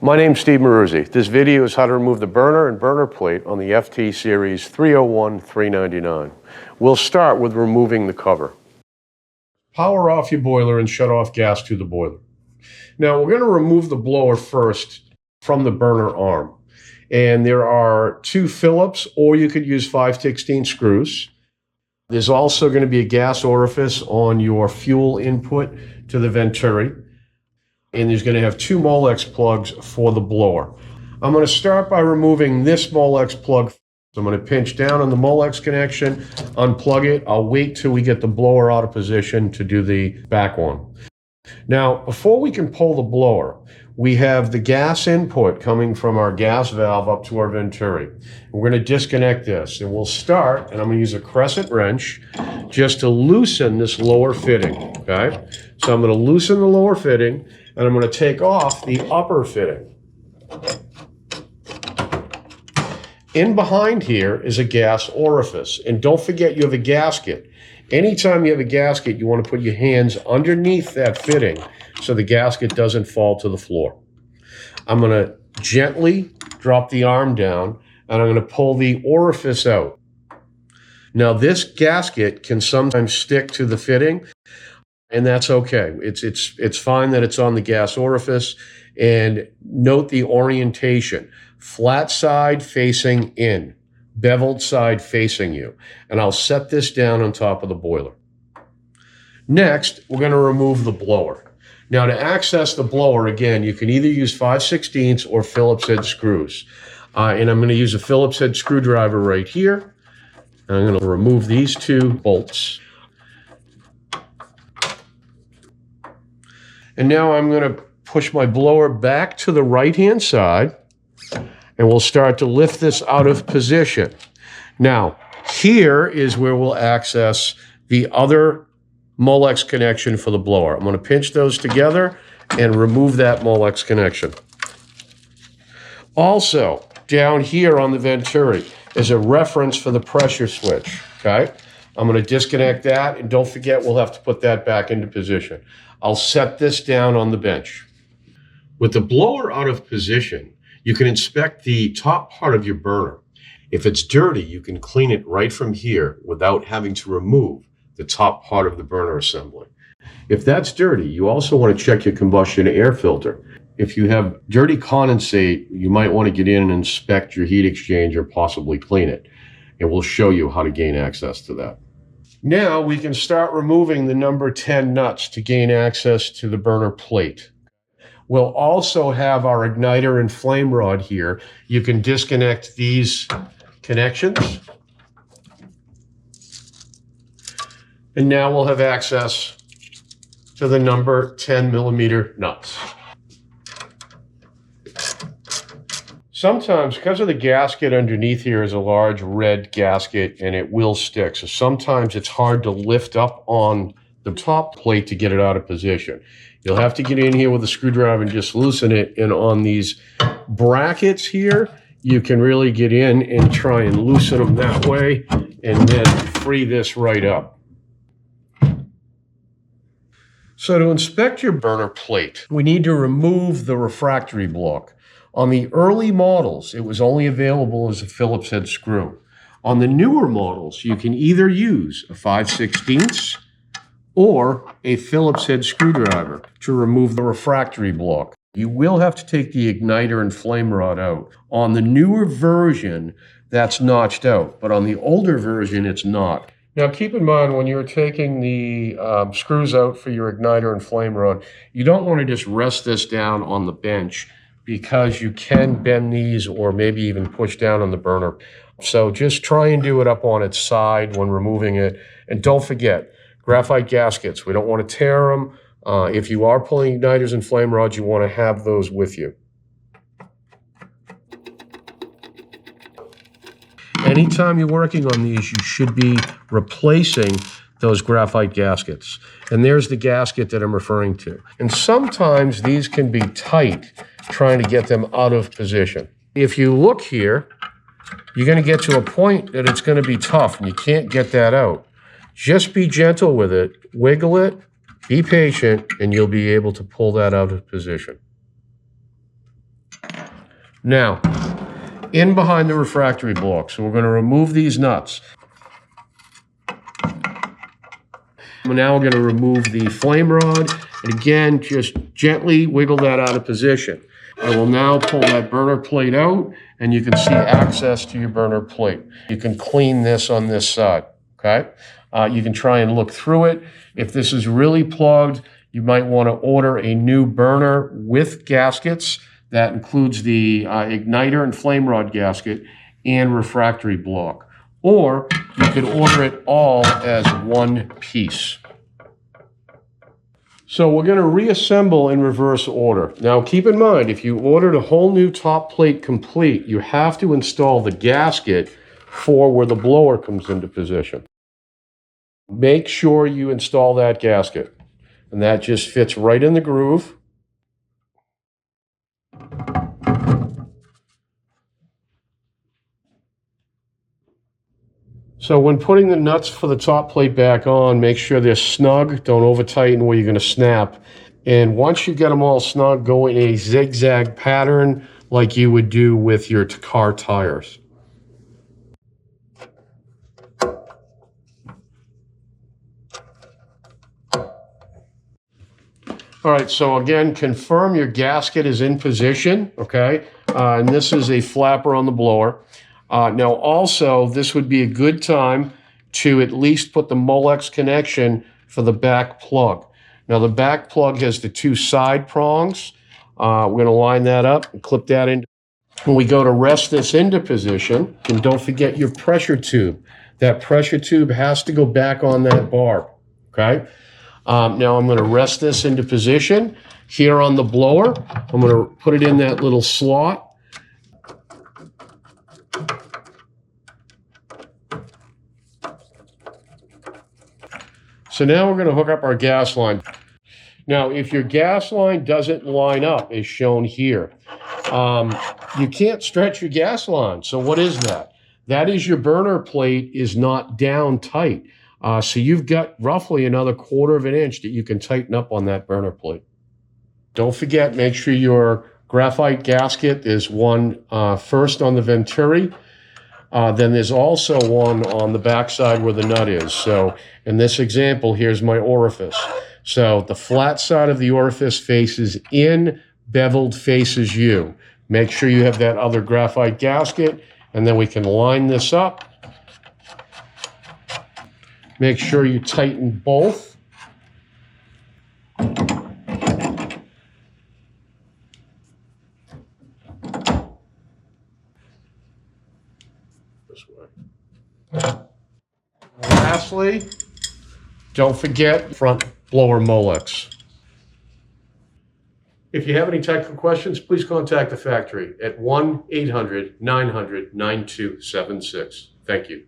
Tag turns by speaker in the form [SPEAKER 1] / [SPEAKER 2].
[SPEAKER 1] My name's Steve Moruzzi. This video is how to remove the burner and burner plate on the FT Series 301-399. We'll start with removing the cover. Power off your boiler and shut off gas to the boiler. Now we're going to remove the blower first from the burner arm. And there are 2 Phillips, or you could use 5/16 screws. There's also going to be a gas orifice on your fuel input to the venturi. And there's going to have 2 Molex plugs for the blower. I'm going to start by removing this Molex plug. So I'm going to pinch down on the Molex connection, unplug it. I'll wait till we get the blower out of position to do the back one. Now, before we can pull the blower, we have the gas input coming from our gas valve up to our venturi. We're going to disconnect this, and we'll start, and I'm going to use a crescent wrench just to loosen this lower fitting, okay? So I'm going to loosen the lower fitting, and I'm going to take off the upper fitting. In behind here is a gas orifice, and don't forget you have a gasket. Anytime you have a gasket, you want to put your hands underneath that fitting so the gasket doesn't fall to the floor. I'm going to gently drop the arm down, and I'm going to pull the orifice out. Now, this gasket can sometimes stick to the fitting, and that's okay. It's fine that it's on the gas orifice. And note the orientation. Flat side facing in. Beveled side facing you. And I'll set this down on top of the boiler. Next, we're going to remove the blower. Now, to access the blower, again, you can either use 5/16 or Phillips head screws. And I'm going to use a Phillips head screwdriver right here. And I'm going to remove these 2 bolts. And now I'm going to push my blower back to the right-hand side. And we'll start to lift this out of position. Now, here is where we'll access the other Molex connection for the blower. I'm going to pinch those together and remove that Molex connection. Also, down here on the venturi is a reference for the pressure switch, okay? I'm going to disconnect that, and don't forget we'll have to put that back into position. I'll set this down on the bench. With the blower out of position, you can inspect the top part of your burner. If it's dirty, you can clean it right from here without having to remove the top part of the burner assembly. If that's dirty, you also want to check your combustion air filter. If you have dirty condensate, you might want to get in and inspect your heat exchanger, possibly clean it. And we'll show you how to gain access to that. Now we can start removing the number 10 nuts to gain access to the burner plate. We'll also have our igniter and flame rod here. You can disconnect these connections. And now we'll have access to the number 10 millimeter nuts. Sometimes, because of the gasket underneath here is a large red gasket and it will stick. So sometimes it's hard to lift up on the top plate to get it out of position. You'll have to get in here with a screwdriver and just loosen it. And on these brackets here, you can really get in and try and loosen them that way and then free this right up. So to inspect your burner plate, we need to remove the refractory block. On the early models, it was only available as a Phillips head screw. On the newer models, you can either use a 5/16 or a Phillips head screwdriver to remove the refractory block. You will have to take the igniter and flame rod out. On the newer version, that's notched out, but on the older version, it's not. Now keep in mind when you're taking the screws out for your igniter and flame rod, you don't want to just rest this down on the bench because you can bend these or maybe even push down on the burner. So just try and do it up on its side when removing it. And don't forget, graphite gaskets, we don't want to tear them. If you are pulling igniters and flame rods, you want to have those with you. Anytime you're working on these, you should be replacing those graphite gaskets. And there's the gasket that I'm referring to. And sometimes these can be tight, trying to get them out of position. If you look here, you're going to get to a point that it's going to be tough and you can't get that out. Just be gentle with it, wiggle it, be patient, and you'll be able to pull that out of position. Now, in behind the refractory block. So we're going to remove these nuts. Now we're going to remove the flame rod. And again, just gently wiggle that out of position. I will now pull that burner plate out, and you can see access to your burner plate. You can clean this on this side, okay? You can try and look through it. If this is really plugged, you might want to order a new burner with gaskets. That includes the igniter and flame rod gasket and refractory block. Or you could order it all as one piece. So we're going to reassemble in reverse order. Now keep in mind, if you ordered a whole new top plate complete, you have to install the gasket for where the blower comes into position. Make sure you install that gasket. And that just fits right in the groove. So when putting the nuts for the top plate back on, make sure they're snug. Don't over tighten where you're going to snap. And once you get them all snug, go in a zigzag pattern like you would do with your car tires. All right, so again, confirm your gasket is in position, okay? And this is a flapper on the blower. Now also, this would be a good time to at least put the Molex connection for the back plug. Now the back plug has the two side prongs. We're going to line that up and clip that in. When we go to rest this into position, and don't forget your pressure tube. That pressure tube has to go back on that bar, okay? Now I'm going to rest this into position. Here on the blower, I'm going to put it in that little slot. So now we're going to hook up our gas line. Now, if your gas line doesn't line up, as shown here, you can't stretch your gas line. So what is that? That is your burner plate is not down tight. So you've got roughly another 1/4 of an inch that you can tighten up on that burner plate. Don't forget, make sure your graphite gasket is one first on the venturi. Then there's also one on the backside where the nut is. So in this example, here's my orifice. So the flat side of the orifice faces in, beveled faces you. Make sure you have that other graphite gasket, and then we can line this up. Make sure you tighten both. Lastly, don't forget front blower Molex. If you have any technical questions, please contact the factory at 1-800-900-9276. Thank you.